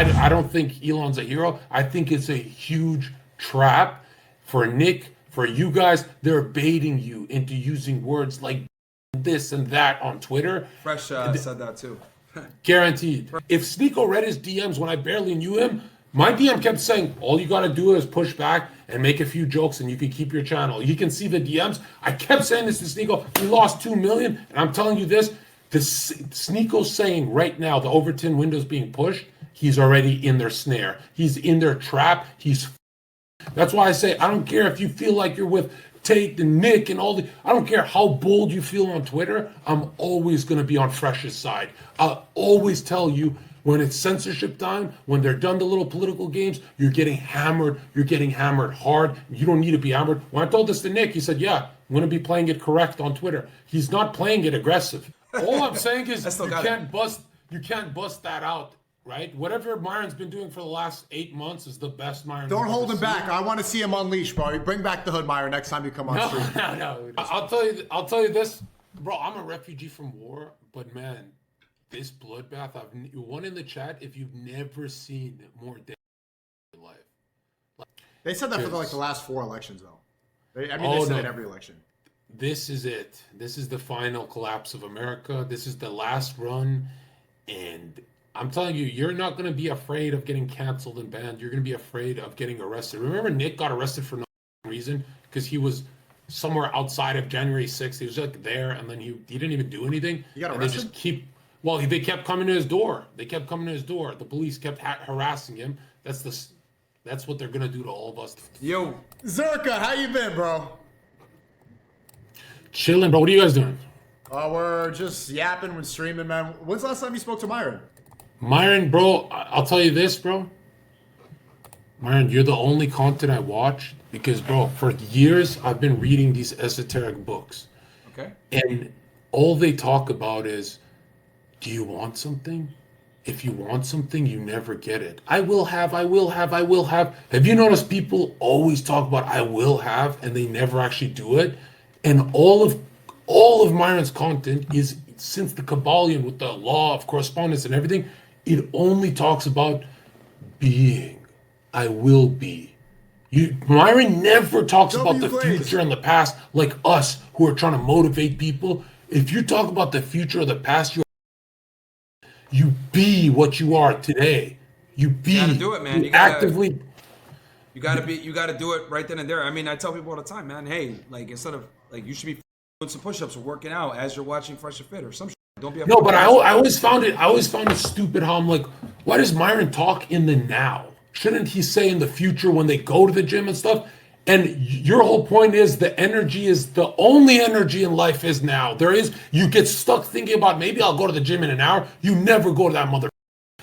I don't think Elon's a hero. I think it's a huge trap for Nick, for you guys. They're baiting you into using words like this and that on Twitter. Fresh said that too. Guaranteed. If SNEAK0 read his DMs when I barely knew him, my DM kept saying, all you got to do is push back and make a few jokes and you can keep your channel. You can see the DMs. I kept saying this to SNEAK0. We lost 2 million. And I'm telling you this, SNEAK0's saying right now, the Overton window's being pushed. He's already in their snare. He's in their trap. That's why I say, I don't care if you feel like you're with Tate and Nick and all I don't care how bold you feel on Twitter. I'm always going to be on Fresh's side. I'll always tell you when it's censorship time, when they're done the little political games, you're getting hammered. You're getting hammered hard. You don't need to be hammered. When I told this to Nick, he said, yeah, I'm going to be playing it correct on Twitter. He's not playing it aggressive. All I'm saying is you can't bust that out. Right? Whatever Myron's been doing for the last 8 months is the best Myron. Don't hold him back. I want to see him unleashed, bro. Bring back the hood, Myron, next time you come on stream. No. I'll tell you this, bro. I'm a refugee from war, but man, this bloodbath. One in the chat. If you've never seen more death in your life, they said that for the last 4 elections, though. They said it every election. This is it. This is the final collapse of America. This is the last run, and I'm telling you, you're not going to be afraid of getting canceled and banned. You're going to be afraid of getting arrested. Remember, Nick got arrested for no reason because he was somewhere outside of January 6th. He was like there, and then he didn't even do anything. He got arrested? They kept coming to his door. The police kept harassing him. That's what they're going to do to all of us. Yo, Zherka, how you been, bro? Chilling, bro. What are you guys doing? We're just yapping when streaming, man. When's the last time you spoke to Myron? Myron, bro, I'll tell you this, bro. Myron, you're the only content I watch because, bro, for years I've been reading these esoteric books. Okay. And all they talk about is, do you want something? If you want something, you never get it. I will have. Have you noticed people always talk about I will have and they never actually do it? And all of Myron's content is since the Kabbalion with the law of correspondence and everything, it only talks about being. I will be. Myron never talks about the future and the past like us who are trying to motivate people. If you talk about the future or the past, you be what you are today. You be. You gotta do it, man. You actively. You gotta do it right then and there. I mean, I tell people all the time, man. Hey, instead of you should be doing some push-ups or working out as you're watching Fresh or Fit or some. Don't be. No, but I always found it stupid how I'm like, why does Myron talk in the now? Shouldn't he say in the future when they go to the gym and stuff? And your whole point is the energy is the only energy in life is now. You get stuck thinking about maybe I'll go to the gym in an hour. You never go to that mother.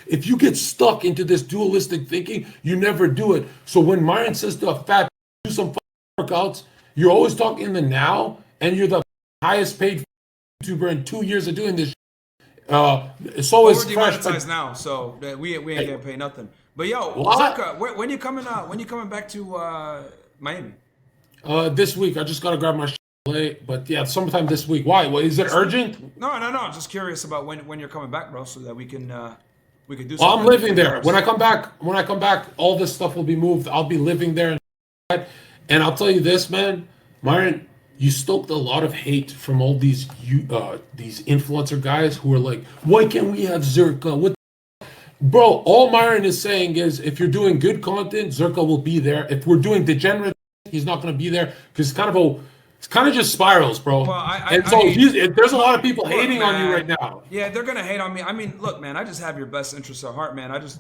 If you get stuck into this dualistic thinking, you never do it. So when Myron says to a fat, do some workouts, you're always talking in the now, and you're the highest paid YouTuber in 2 years of doing this. So is we're demonetized now, so we ain't getting paid nothing. But yo, Zherka, when you coming out? When you coming back to Miami? This week. I just gotta grab my shit, but yeah, sometime this week. Why? Is it urgent? No. I'm just curious about when you're coming back, bro, so that we can do something. Well, I'm living there. When I come back, all this stuff will be moved. I'll be living there, and I'll tell you this, man, Myron. You stoked a lot of hate from all these influencer guys who are like, why can't we have Zherka? Bro, all Myron is saying is if you're doing good content, Zherka will be there. If we're doing degenerate, he's not going to be there because it's kind of just spirals, bro. Well, there's a lot of people hating on you right now. Yeah, they're going to hate on me. I mean, look, man, I just have your best interests at heart, man. I just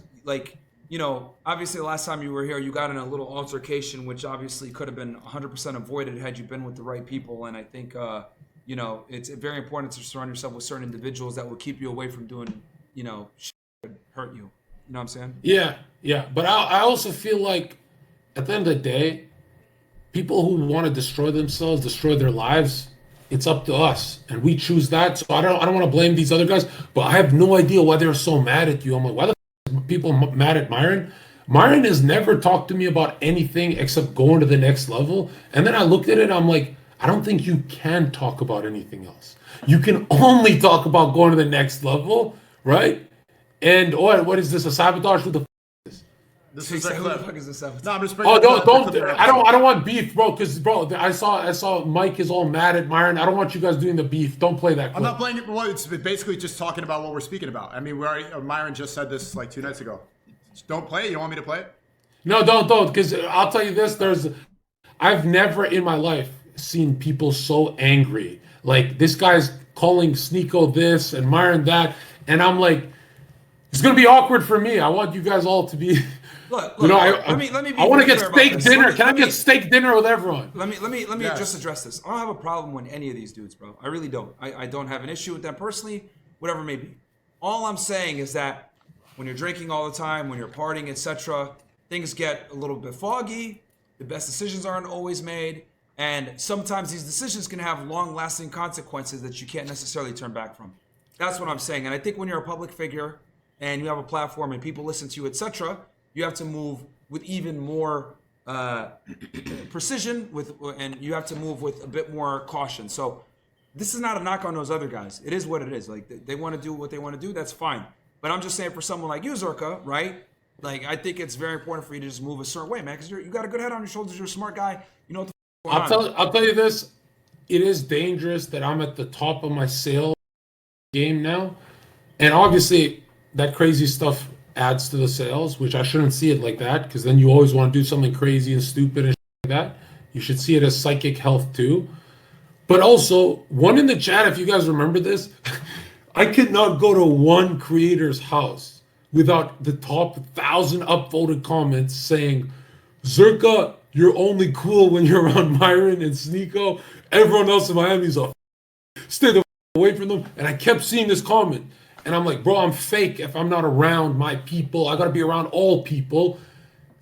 obviously the last time you were here, you got in a little altercation, which obviously could have been 100% avoided had you been with the right people. And I think, it's very important to surround yourself with certain individuals that will keep you away from doing, shit that would hurt you. You know what I'm saying? Yeah. But I also feel like at the end of the day, people who want to destroy themselves, destroy their lives, it's up to us. And we choose that. So I don't want to blame these other guys, but I have no idea why they're so mad at you. I'm like, why the people mad at Myron? Myron has never talked to me about anything except going to the next level. And then I looked at it, I'm like, I don't think you can talk about anything else. You can only talk about going to the next level, right? And what is this, a sabotage with the This He is said, a who the clip. fuck is this avatar? No, I'm just bringing Oh, don't, the don't. clip I don't want beef, bro. Because, bro, I saw Mike is all mad at Myron. I don't want you guys doing the beef. Don't play that clip. I'm not playing it. Well, it's basically just talking about what we're speaking about. I mean, we already, Myron just said this like 2 nights ago. Don't play it. You want me to play it? No, don't. Because I'll tell you this: I've never in my life seen people so angry. Like this guy's calling SNEAK0 this and Myron that, and I'm like, it's gonna be awkward for me. I want you guys all to be. Look, You know, let me be I want to get clear about steak this. dinner. Let me- Can I let me- get steak dinner with everyone? Let me Yes. just address this. I don't have a problem with any of these dudes, bro. I really don't. I don't have an issue with them personally, whatever it may be. All I'm saying is that when you're drinking all the time, when you're partying, etc., things get a little bit foggy. The best decisions aren't always made, and sometimes these decisions can have long-lasting consequences that you can't necessarily turn back from. That's what I'm saying. And I think when you're a public figure and you have a platform and people listen to you, etc., you have to move with even more precision, and you have to move with a bit more caution. So this is not a knock on those other guys. It is what it is. Like they want to do what they want to do. That's fine. But I'm just saying for someone like you, Zherka, right? Like I think it's very important for you to just move a certain way, man, because you got a good head on your shoulders. You're a smart guy. You know what the f- going on. I'll tell you this: it is dangerous that I'm at the top of my sales game now, and obviously that crazy stuff adds to the sales, which I shouldn't see it like that, because then you always want to do something crazy and stupid and like that. You should see it as psychic health too. But also, one in the chat, if you guys remember this, I could not go to one creator's house without the top 1,000 upvoted comments saying, Zherka, you're only cool when you're around Myron and SNEAK0. Everyone else in Miami is a stay the away from them. And I kept seeing this comment. And I'm like, bro, I'm fake if I'm not around my people. I got to be around all people.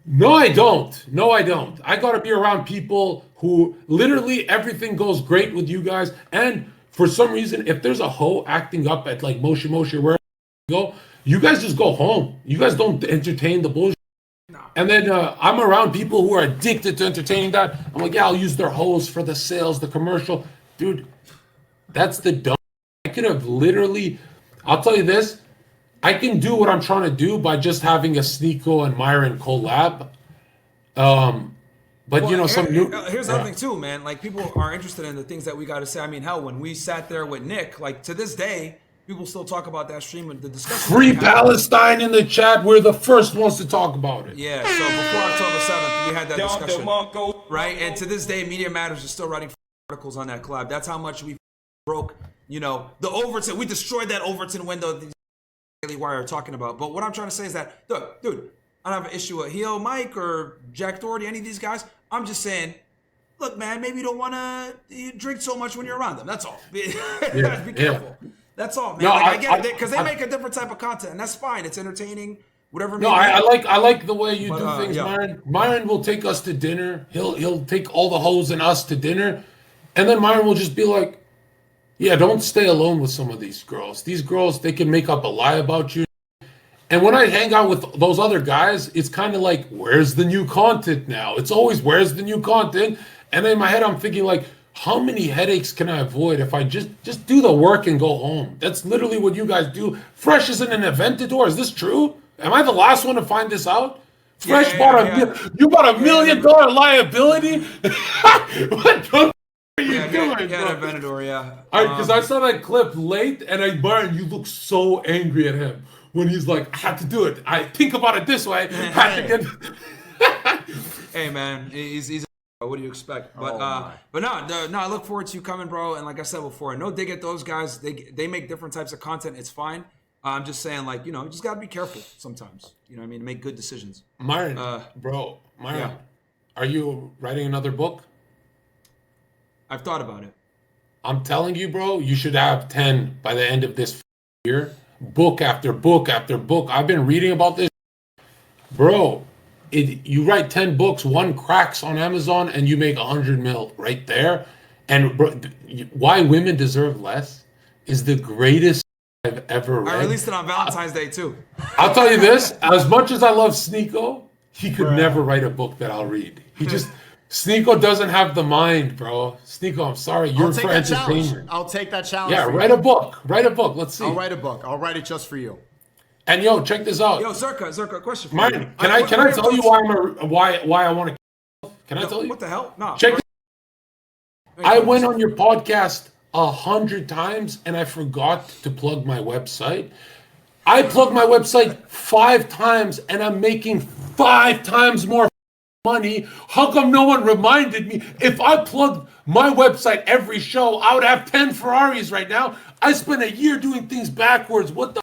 No, I don't. No, I don't. I got to be around people who literally everything goes great with you guys. And for some reason, if there's a hoe acting up at like Moshi Moshi, wherever you go, you guys just go home. You guys don't entertain the bullshit. And then I'm around people who are addicted to entertaining that. I'm like, yeah, I'll use their hoes for the sales, the commercial. Dude, that's the dumb. I could have literally, I'll tell you this, I can do what I'm trying to do by just having a SNEAK0 and Myron collab. But you know, here's the other thing too, man. Like people are interested in the things that we got to say. I mean, hell, when we sat there with Nick, like to this day, people still talk about that stream and the discussion. Free Palestine in the chat. We're the first ones to talk about it. Yeah. So before October 7th, we had that discussion, right? And to this day, Media Matters is still writing articles on that collab. That's how much we broke. You know, the Overton. We destroyed that Overton window. The Daily Wire are talking about. But what I'm trying to say is that, look, dude, I don't have an issue with Heel Mike or Jack Doherty, any of these guys. I'm just saying, look, man, maybe you don't want to drink so much when you're around them. That's all. Be careful. Yeah. That's all, man. No, like, I get it because they make a different type of content, and that's fine. It's entertaining, whatever. No, I like the way you do things, yeah. Myron. Myron will take us to dinner. He'll take all the hoes and us to dinner, and then Myron will just be like, "Yeah, don't stay alone with some of these girls. These girls, they can make up a lie about you." And when I hang out with those other guys, it's kind of like, where's the new content now? It's always, where's the new content? And in my head, I'm thinking like, how many headaches can I avoid if I just do the work and go home? That's literally what you guys do. Fresh isn't an Aventador. Is this true? Am I the last one to find this out? Fresh you bought $1 million liability? What the are you doing, Yeah, bro? Aventador, yeah. Because I saw that clip late, and Myron, you look so angry at him when he's like, I had to do it. I think about it this way. Hey, man, he's what do you expect? But no, I look forward to you coming, bro. And like I said before, no dig at those guys. They make different types of content. It's fine. I'm just saying, like, you know, you just gotta be careful sometimes. You know what I mean? To make good decisions. Myron, Myron, yeah. Are you writing another book? I've thought about it. I'm telling you, bro, you should have 10 by the end of this year. Book after book after book. I've been reading about this. Bro, you write 10 books, one cracks on Amazon, and you make 100 mil right there. And bro, Why Women Deserve Less is the greatest I've ever read. I released it on Valentine's Day, too. I'll tell you this, as much as I love SNEAK0, he could never write a book that I'll read. SNEAK0 doesn't have the mind, bro. SNEAK0, I'm sorry. You're for entertainment. I'll take that challenge. Yeah, write a book. Write a book. Let's see. I'll write a book. I'll write it just for you. And yo, check this out. Yo, Zherka, question for Myron, you. can I tell you why I want to? Can I tell you? What the hell? No. Check. I went on your podcast 100 times and I forgot to plug my website. I plugged my website 5 times and I'm making 5 times more money. How come no one reminded me? If I plugged my website every show, I would have 10 Ferraris right now. I spent a year doing things backwards. What the?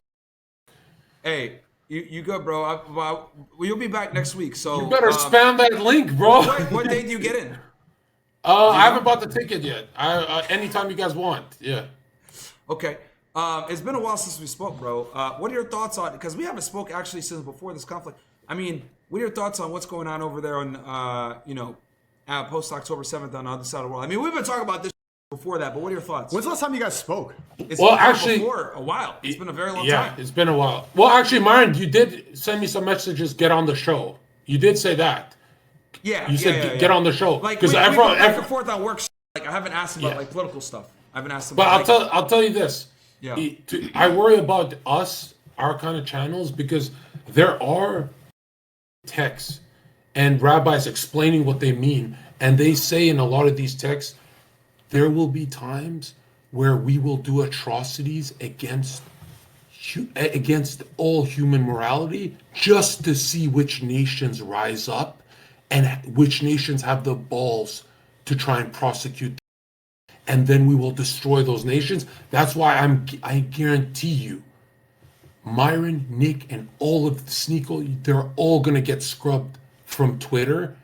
Hey, you good, bro? Well, you'll be back next week, so You better spam that link, bro. What day do you get in? I haven't bought the ticket yet. Anytime you guys want. Yeah. Okay. It's been a while since we spoke, bro. What are your thoughts on? Because we haven't spoke actually since before this conflict. I mean, what are your thoughts on what's going on over there on post October 7th on the other side of the world? I mean, we've been talking about this before that, but what are your thoughts? When's the last time you guys spoke? It's Well, been actually, before a while. It's been a very long Yeah, time. it's been a while. Well, actually, Myron, you did send me some messages. Get on the show. You did say that. Yeah, You said get on the show Like, because we go everyone. back and forth on work. Like, I haven't asked him about Yeah. like political stuff. I haven't asked him. But about, I'll tell you this. Yeah. I worry about us, our kind of channels, because there are texts and rabbis explaining what they mean, and they say in a lot of these texts, there will be times where we will do atrocities against all human morality just to see which nations rise up and which nations have the balls to try and prosecute, and then we will destroy those nations. That's why I guarantee you, Myron, Nick, and all of the SNEAK0, they're all gonna get scrubbed from Twitter,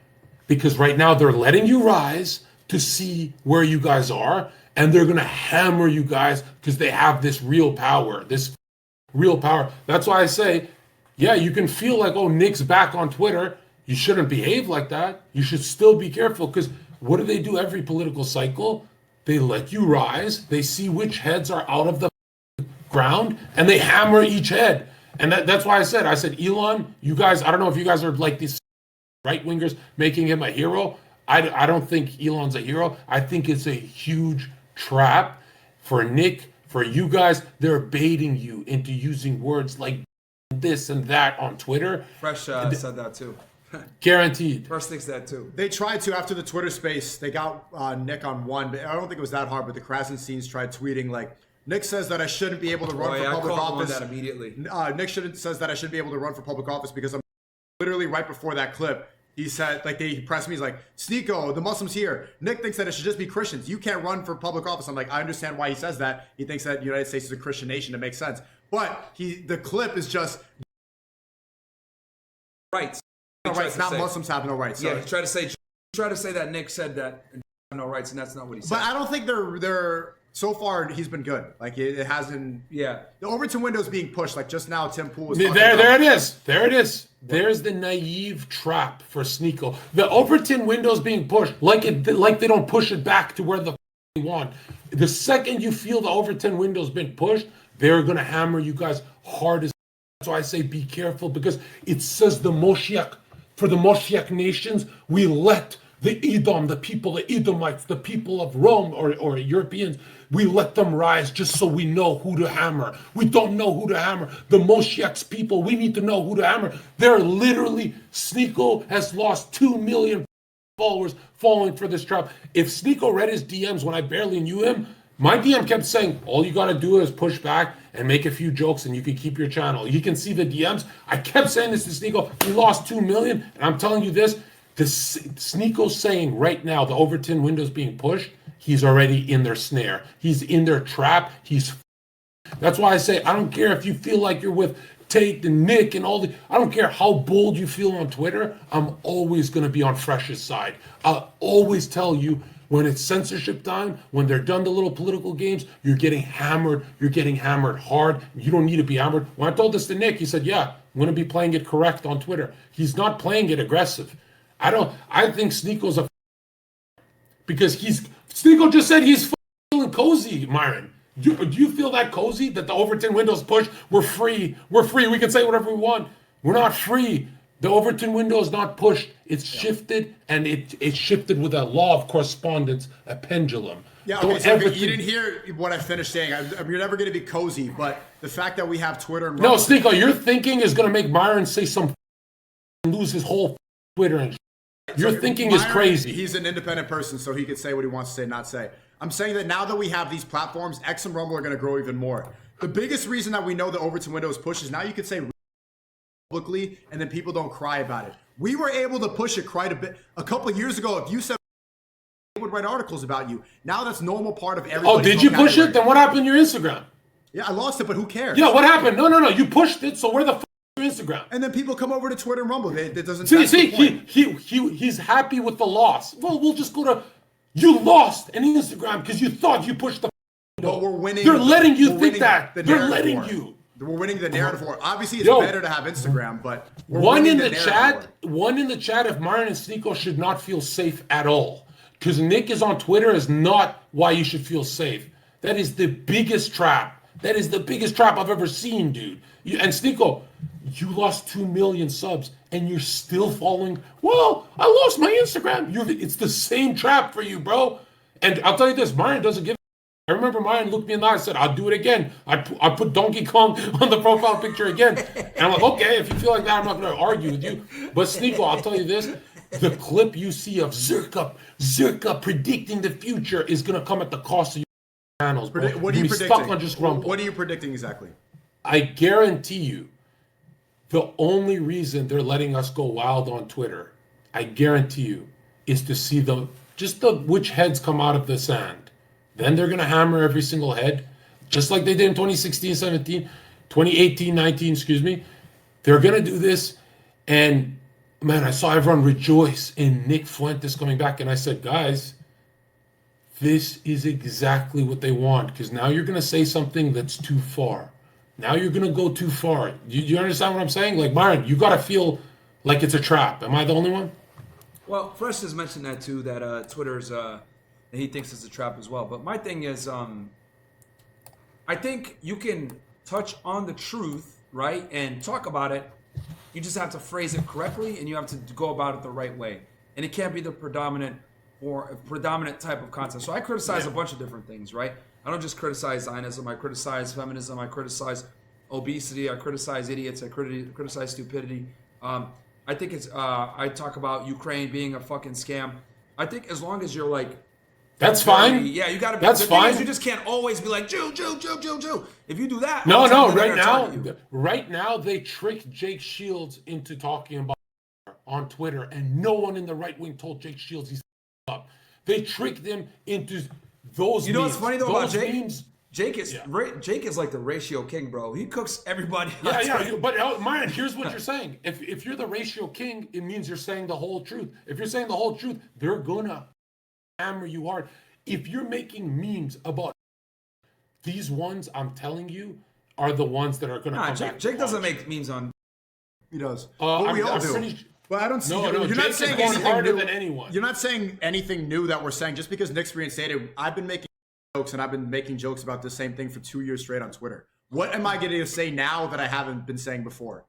because right now they're letting you rise to see where you guys are, and they're gonna hammer you guys because they have this real power. That's why I say, yeah, you can feel like, oh, Nick's back on Twitter. You shouldn't behave like that. You should still be careful, because what do they do every political cycle? They let you rise. They see which heads are out of the ground, and they hammer each head. And that's why I said, Elon, you guys, I don't know if you guys are like these right-wingers making him a hero. I don't think Elon's a hero. I think it's a huge trap for Nick, for you guys. They're baiting you into using words like this and that on Twitter. Fresh said that too. Guaranteed. Fresh thinks that too. They tried to, after the Twitter space, they got Nick on one, but I don't think it was that hard, but the Krasensteins tried tweeting like, Nick says that I shouldn't be able to run for public office. That immediately. Nick says that I shouldn't be able to run for public office because I'm literally right before that clip. He said, like, he pressed me. He's like, SNEAK0, the Muslims here. Nick thinks that it should just be Christians. You can't run for public office. I'm like, I understand why he says that. He thinks that the United States is a Christian nation. It makes sense. But the clip is just rights. No rights. Not Muslims have no rights. Yeah, he tried to say that Nick said that have no rights, and that's not what he said. But I don't think they're so far he's been good. Like it hasn't. Yeah. The Overton window is being pushed. Like just now, Tim Pool was. There it is. There it is. There's the naive trap for SNEAK0. The Overton window's being pushed like they don't push it back to where the they want. The second you feel the Overton window's been pushed, they're gonna hammer you guys hard as. That's why I say be careful, because it says the Moshiach, for the Moshiach nations, we let the Edom, the people, the Edomites, the people of Rome or Europeans, we let them rise just so we know who to hammer. We don't know who to hammer. The Moshiach's people, we need to know who to hammer. They're literally, SNEAK0 has lost 2 million followers falling for this trap. If SNEAK0 read his DMs when I barely knew him, my DM kept saying, all you got to do is push back and make a few jokes and you can keep your channel. You can see the DMs. I kept saying this to SNEAK0. He lost 2 million. And I'm telling you this, SNEAK0's saying right now, the Overton window's being pushed. He's already in their snare. He's in their trap. That's why I say, I don't care if you feel like you're with Tate and Nick and all I don't care how bold you feel on Twitter. I'm always going to be on Fresh's side. I'll always tell you, when it's censorship time, when they're done the little political games, you're getting hammered. You're getting hammered hard. You don't need to be hammered. When I told this to Nick, he said, yeah, I'm going to be playing it correct on Twitter. He's not playing it aggressive. I think SNEAK0's because SNEAK0 just said he's feeling cozy, Myron. Do you feel that cozy that the Overton window's pushed? We're free. We're free. We can say whatever we want. We're not free. The Overton window is not pushed. It's shifted, and it shifted with a law of correspondence, a pendulum. Yeah, Don't okay, so ever you think- didn't hear what I finished saying. You're never going to be cozy, but the fact that we have Twitter and No, Sneako, your thinking is going to make Myron say some and lose his whole Twitter and your thinking is Myron, crazy. He's an independent person, so he could say what he wants to say, not say. I'm saying that now that we have these platforms, X and Rumble are going to grow even more. The biggest reason that we know the Overton window is pushed is now you could say publicly, and then people don't cry about it. We were able to push it quite a bit. A couple of years ago, if you said they would write articles about you, now that's normal part of everybody's Oh, did you push vocabulary. it? Then what happened to your Instagram? Yeah, I lost it, but who cares? Yeah, what happened? No, you pushed it. So where the f is your Instagram? And then people come over to Twitter and Rumble. That doesn't. See, that's the point. he's happy with the loss. Well, we'll just go to. You lost an Instagram because you thought you pushed the. But we're winning. They're letting you we're think winning that. the They're narrative letting war. you. We're winning the narrative war. Obviously, it's Yo. better to have Instagram, but we're One winning in the narrative chat. war. One in the chat. If Myron and Sneako should not feel safe at all, because Nick is on Twitter is not why you should feel safe. That is the biggest trap. That is the biggest trap I've ever seen, dude. And Sneako, you lost 2 million subs and you're still following. Well, I lost my Instagram. It's the same trap for you, bro. And I'll tell you this, Myron doesn't give. I remember Myron looked me in the eye and said, I'll do it again. I put Donkey Kong on the profile picture again. And I'm like, okay, if you feel like that, I'm not going to argue with you. But Sneako, I'll tell you this. The clip you see of Zherka predicting the future is going to come at the cost of your channels, bro. What are you You're predicting? stuck on just Rumble. What are you predicting exactly? I guarantee you, the only reason they're letting us go wild on Twitter, I guarantee you, is to see which heads come out of the sand. Then they're going to hammer every single head, just like they did in 2016, 17, 2018, 19, excuse me. They're going to do this. And, man, I saw everyone rejoice in Nick Fuentes coming back. And I said, guys, this is exactly what they want. Because now you're going to say something that's too far. Now you're going to go too far. You understand what I'm saying? Like, Myron, you got to feel like it's a trap. Am I the only one? Well, Fresh has mentioned that too, that Twitter's, he thinks it's a trap as well. But my thing is, I think you can touch on the truth, right, and talk about it. You just have to phrase it correctly, and you have to go about it the right way. And it can't be the predominant type of content. So I criticize a bunch of different things, right? I don't just criticize Zionism. I criticize feminism. I criticize obesity. I criticize idiots. I criticize stupidity. I think it's. I talk about Ukraine being a fucking scam. I think as long as you're like. That's fine. Yeah, you gotta be. That's the thing fine. is, you just can't always be like Jew. If you do that, No. they're gonna target you. Right now, they tricked Jake Shields into talking about on Twitter, and no one in the right wing told Jake Shields he's up. They tricked him into those. You know what's memes. funny though about Those Jake? memes- Jake is like the ratio king, bro. He cooks everybody. Yeah. But Myron, here's what you're saying. If you're the ratio king, it means you're saying the whole truth. If you're saying the whole truth, they're gonna hammer you hard. If you're making memes about these ones, I'm telling you, are the ones that are gonna come back. Jake doesn't make memes on. He does. I'm- we all I'm do. pretty- But I don't see. No, you're Jake not is saying going anything harder new. than anyone. You're not saying anything new that we're saying just because Nick's reinstated. I've been making jokes and I've been making jokes about the same thing for 2 years straight on Twitter. What am I going to say now that I haven't been saying before?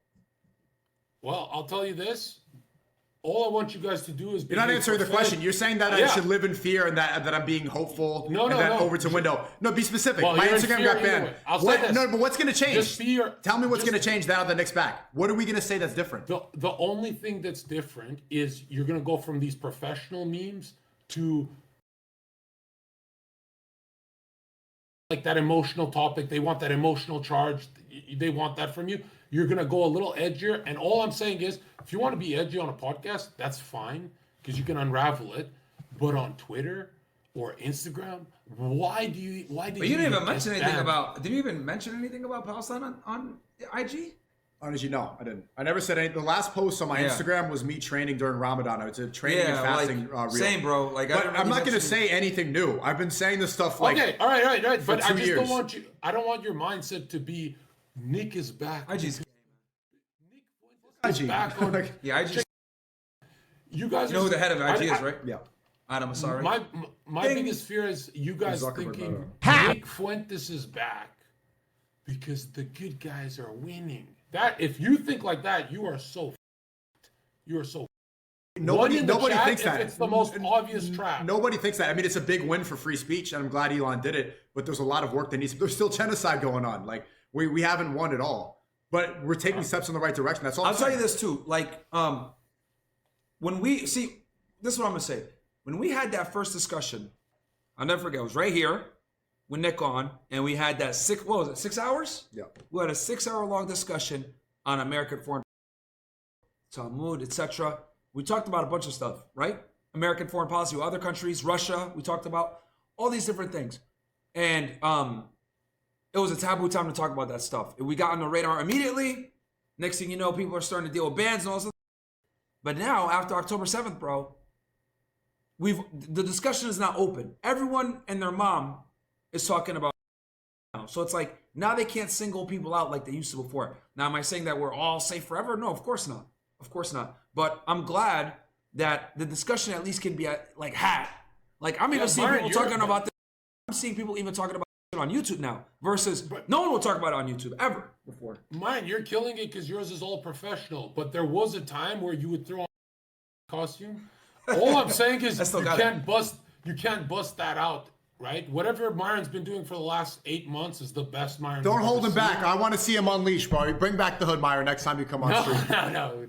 Well, I'll tell you this. All I want you guys to do is. You're not answering the question. You're saying that I Yeah. should live in fear and that I'm being hopeful. No, and no, that no. Overton window. No, be specific. Well, My you're in Instagram fear got either banned. way. I'll say What? this. No, but what's going to change? Just fear. Tell me what's just- going to change now that Nick's back. What are we going to say that's different? The only thing that's different is you're gonna go from these professional memes to like that emotional topic. They want that emotional charge. They want that from you. You're gonna go a little edgier. And all I'm saying is, if you want to be edgy on a podcast, that's fine because you can unravel it. But on Twitter or Instagram, why do you? But you didn't even mention anything banned? about. Did you even mention anything about Palestine on IG? Honestly, no, I didn't. I never said anything. The last post on my Yeah. Instagram was me training during Ramadan. It's a training and Yeah, fasting like reel. same, bro. Like, I But don't I'm really not going to mention- say anything new. I've been saying this stuff like. Okay, all right. But I 2 just years. don't want you. I don't want your mindset to be Nick is back. IG's. IG. back on. Like, Yeah, IG. You guys. You know who the head of IG is, right? yeah. Adam Asari. My Ding. biggest fear is you guys Zuckerberg, thinking Nick Fuentes is back because the good guys are winning. That if you think like that, you are so. You are so. Nobody chat thinks if that. it's the most obvious trap. Nobody thinks that. I mean, it's a big win for free speech, and I'm glad Elon did it. But there's a lot of work that needs. There's still genocide going on. Like we haven't won at all, but we're taking steps in the right direction. That's all. I'll tell you this too. Like when we see, this is what I'm gonna say. When we had that first discussion, I'll never forget. It was right here with Nick on, and we had that 6 hours? Yeah. We had a 6 hour long discussion on American foreign Talmud, etc. We talked about a bunch of stuff, right? American foreign policy with other countries, Russia. We talked about all these different things, and it was a taboo time to talk about that stuff. We got on the radar immediately. Next thing you know, people are starting to deal with bans and all this. But now, after October 7th, bro, the discussion is now open. Everyone and their mom is talking about it now. So it's like, now they can't single people out like they used to before. Now, am I saying that we're all safe forever? No, of course not. Of course not. But I'm glad that the discussion at least can be had. Like, I'm even seeing people talking about this. I'm seeing people even talking about it on YouTube now versus no one will talk about it on YouTube ever before. Mine, you're killing it because yours is all professional. But there was a time where you would throw on costume. All I'm saying is you can't bust that out, right? Whatever Myron's been doing for the last 8 months is the best Myron. Don't hold him back. I want to see him unleashed, bro. Bring back the hood, Myron, next time you come on stream. No.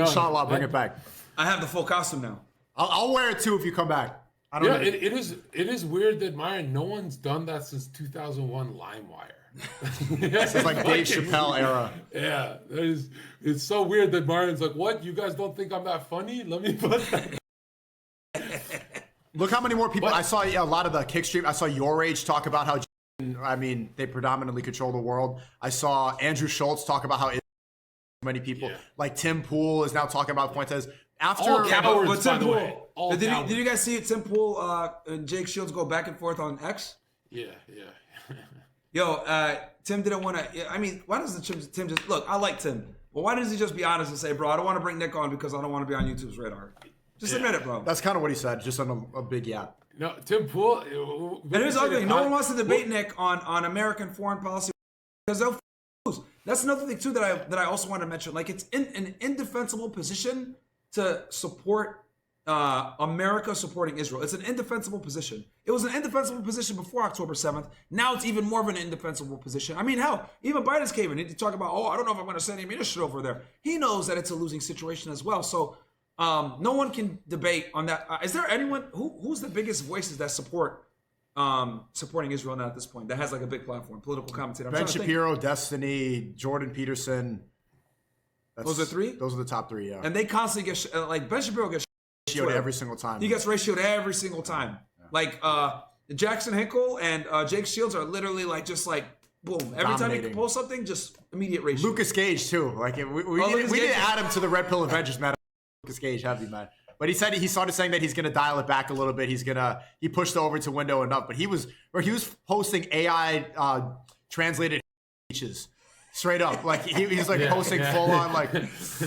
Inshallah, bring it back. I have the full costume now. I'll wear it too if you come back. I don't know. It is weird that Myron, no one's done that since 2001 LimeWire. This is like Dave Chappelle era. Yeah, it's so weird that Myron's like, what? You guys don't think I'm that funny? Let me put that. Look how many more people. I saw a lot of the kick stream. I saw Your Rage talk about how, they predominantly control the world. I saw Andrew Schultz talk about how many people, like Tim Pool is now talking about Fuentes. After All cowards, by the way. Did you guys see Tim Pool and Jake Shields go back and forth on X? Yeah. Yo, Tim didn't want to. I mean, why does Tim just look? I like Tim, but why doesn't he just be honest and say, "Bro, I don't want to bring Nick on because I don't want to be on YouTube's radar." Just admit it, bro. That's kind of what he said, just on a big yap. No, Tim Pool. And here's the other thing: no one wants to debate Nick on American foreign policy because they'll lose. That's another thing too that I also want to mention. Like, it's an indefensible position to support America supporting Israel. It's an indefensible position. It was an indefensible position before October 7th. Now it's even more of an indefensible position. I mean, hell, even Biden's came in. He talk about, I don't know if I'm going to send ammunition over there. He knows that it's a losing situation as well. So no one can debate on that. Is there anyone who's the biggest voices that support supporting Israel now at this point that has like a big platform, political commentator? Ben Shapiro, Destiny, Jordan Peterson. Those are three? Those are the top three, yeah. And they constantly get, like, Ben Shapiro gets ratioed every single time. He gets ratioed every single time. Yeah. Like, Jackson Hinkle and Jake Shields are literally, like, just like, boom. Every time he can post something, just immediate ratio. Lucas Gage, too. Like, we need to add him to the Red Pill Avengers, man. Lucas Gage, heavy, man. But he started saying that he's going to dial it back a little bit. He pushed the over to window enough. But he was posting AI translated speeches. Straight up, like he's like posting full on. Like,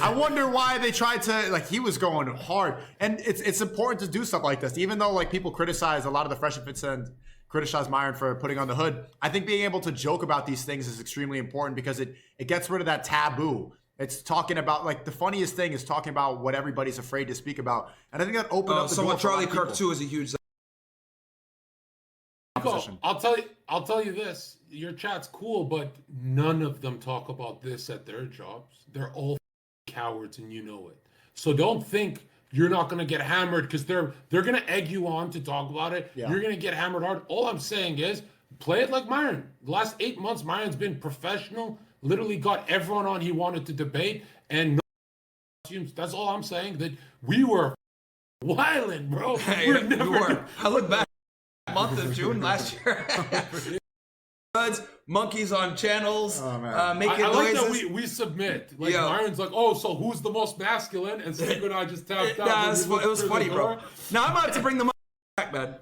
I wonder why they tried to. Like, he was going hard, and it's important to do stuff like this. Even though like people criticize a lot of the Fresh and Fits and criticize Myron for putting on the hood, I think being able to joke about these things is extremely important because it gets rid of that taboo. It's talking about, like, the funniest thing is talking about what everybody's afraid to speak about, and I think that opened up the door. Charlie Kirk too is a huge. I'll tell you this. Your chat's cool, but none of them talk about this at their jobs. They're all cowards, and you know it. So don't think you're not going to get hammered because they're going to egg you on to talk about it. Yeah. You're going to get hammered hard. All I'm saying is play it like Myron. The last 8 months, Myron's been professional. Literally got everyone on he wanted to debate, and no costumes. That's all I'm saying. That we were wilding, bro. Hey, we were. I look back. Month of June last year. Monkeys on channels, making I like noises. that we submit. Like, Myron's like, so who's the most masculine? And Steve and I just tapped out. It was funny, bro. Now I'm about to bring them back, man.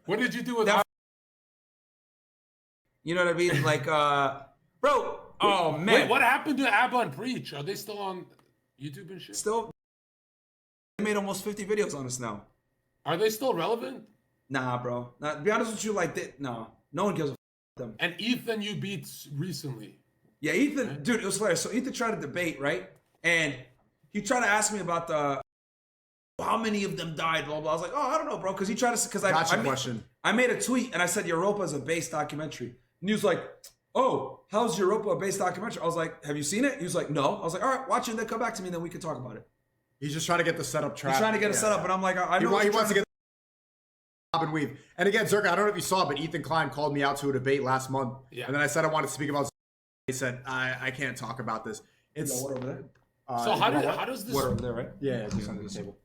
What did you do with that? You know what I mean? Like, bro. Oh man. Wait, what happened to Abba and Preach? Are they still on YouTube and shit? Still. They made almost 50 videos on us now. Are they still relevant? Nah, bro. Now, to be honest with you, like, no one gives a f them. And Ethan, you beat recently. Yeah, Ethan, dude, it was hilarious. So Ethan tried to debate, right? And he tried to ask me about the how many of them died? Blah blah. I was like, oh, I don't know, bro, because he tried to because I made a tweet and I said Europa is a base documentary, and he was like, oh, how's Europa a base documentary? I was like, have you seen it? He was like, no. I was like, all right, watch it, and then come back to me, and then we can talk about it. He's just trying to get the setup track. He's trying to get a setup, and I'm like, I know he wants to get bob and weave. And again, Zherka, I don't know if you saw, but Ethan Klein called me out to a debate last month. Yeah. And then I said I wanted to speak about. He said I can't talk about this. It's what over there? So how does this? What over there, right? Yeah, just under the table.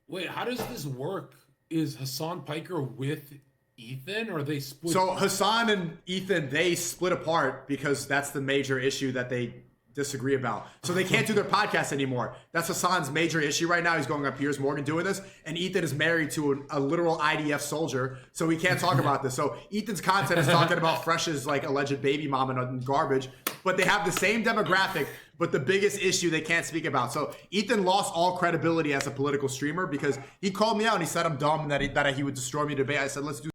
Wait, how does this work? Is Hassan Piker with Ethan, or are they split? So Hassan and Ethan, they split apart because that's the major issue that they disagree about. So they can't do their podcast anymore. That's Hassan's major issue right now. He's going up Piers Morgan doing this, and Ethan is married to a literal IDF soldier, so he can't talk about this. So Ethan's content is talking about Fresh's like alleged baby mom and garbage, but they have the same demographic, but the biggest issue they can't speak about. So Ethan lost all credibility as a political streamer because he called me out and he said I'm dumb and that he would destroy me debate. I said let's do.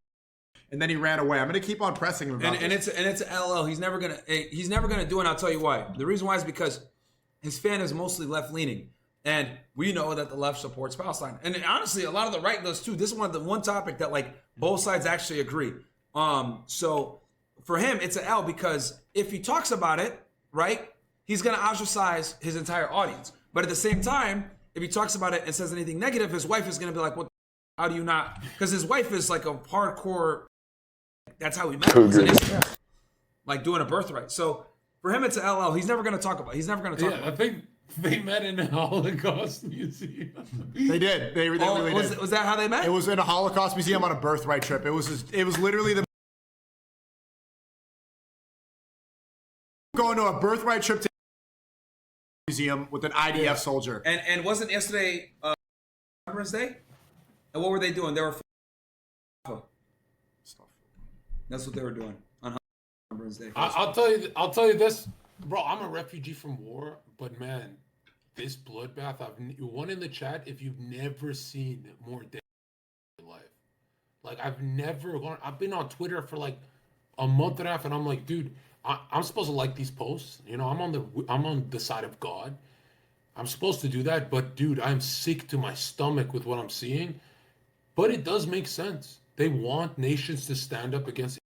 And then he ran away. I'm gonna keep on pressing him about this. It's an LL. He's never gonna do it. And I'll tell you why. The reason why is because his fan is mostly left leaning, and we know that the left supports Palestine. And honestly, a lot of the right does too. This is one topic that like both sides actually agree. So for him, it's an L because if he talks about it, right, he's gonna ostracize his entire audience. But at the same time, if he talks about it and says anything negative, his wife is gonna be like, "What? How do you not?" Because his wife is like a hardcore. That's how we met. Like doing a birthright. So for him, it's an LL. He's never going to talk about it. He's never going to talk about it. I think they met in a Holocaust museum. They did. They really did. Was that how they met? It was in a Holocaust museum on a birthright trip. It was literally the going to a birthright trip to museum with an IDF soldier. And wasn't yesterday Remembrance Day? And what were they doing? They were That's what they were doing on Remembrance Day. I'll tell you this, bro. I'm a refugee from war, but man, this bloodbath. One in the chat. If you've never seen more death in your life, like I've been on Twitter for like a month and a half, and I'm like, dude, I'm supposed to like these posts. You know, I'm on the side of God. I'm supposed to do that, but dude, I'm sick to my stomach with what I'm seeing. But it does make sense. They want nations to stand up against,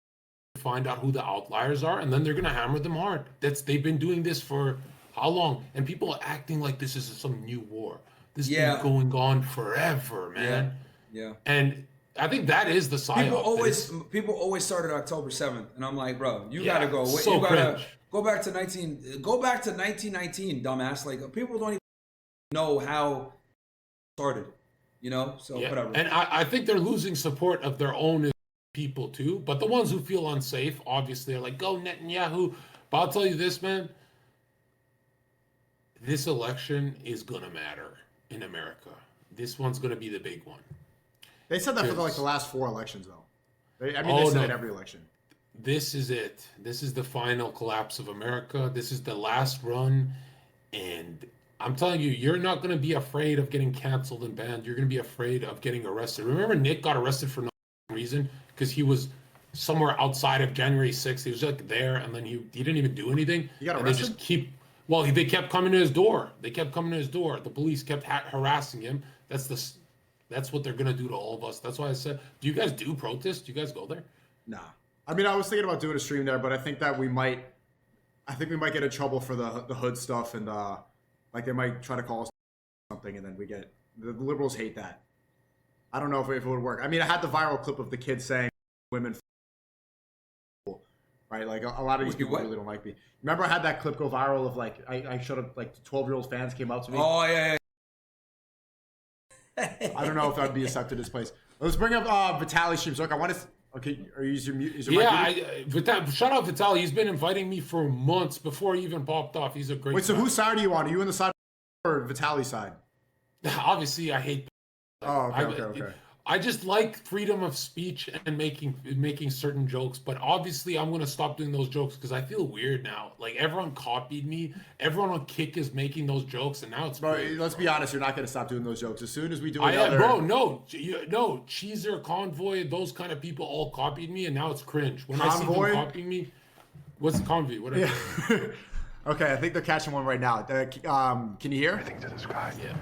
find out who the outliers are, and then they're gonna hammer them hard. They've been doing this for how long? And people are acting like this is some new war. This has been going on forever, man. Yeah. And I think that is the psyop. People always started October 7th, and I'm like, bro, you gotta go. So you gotta cringe. go back to 1919, dumbass. Like people don't even know how it started. You know, so whatever. And I think they're losing support of their own people too. But the ones who feel unsafe, obviously, are like, go Netanyahu. But I'll tell you this, man. This election is going to matter in America. This one's going to be the big one. They said that for like the last 4 elections, though. They say it every election. This is it. This is the final collapse of America. This is the last run. And I'm telling you, you're not going to be afraid of getting canceled and banned. You're going to be afraid of getting arrested. Remember Nick got arrested for no reason because he was somewhere outside of January 6th. He was like there, and then he didn't even do anything. He got and arrested? They kept coming to his door. The police kept harassing him. That's what they're going to do to all of us. That's why I said, do you guys do protests? Do you guys go there? Nah. I mean, I was thinking about doing a stream there, but I think we might get in trouble for the hood stuff, and like they might try to call us something, and then the liberals hate that. I don't know if it would work. I mean, I had the viral clip of the kid saying women, right? Like a lot of these people really don't like me. Remember I had that clip go viral of like, I showed up, like 12-year-old fans came up to me. Oh, yeah. I don't know if I'd be accepted this place. Let's bring up Vitaly streams. Look, I want to. Okay, are you using your mic? Shout out Vitaly. He's been inviting me for months before he even popped off. He's a great guy. So whose side are you on? Are you on the side or Vitaly's side? Obviously, I hate. Oh, okay. I just like freedom of speech and making certain jokes, but obviously I'm gonna stop doing those jokes because I feel weird now. Like everyone copied me, everyone on Kick is making those jokes, and now it's. Bro, let's be honest, you're not gonna stop doing those jokes as soon as we do. No, Cheezer, Convoy, those kind of people all copied me, and now it's cringe when I see them copying me. What's Convoy? Whatever. Yeah. Okay, I think they're catching one right now. Can you hear? Anything to describe. Yeah.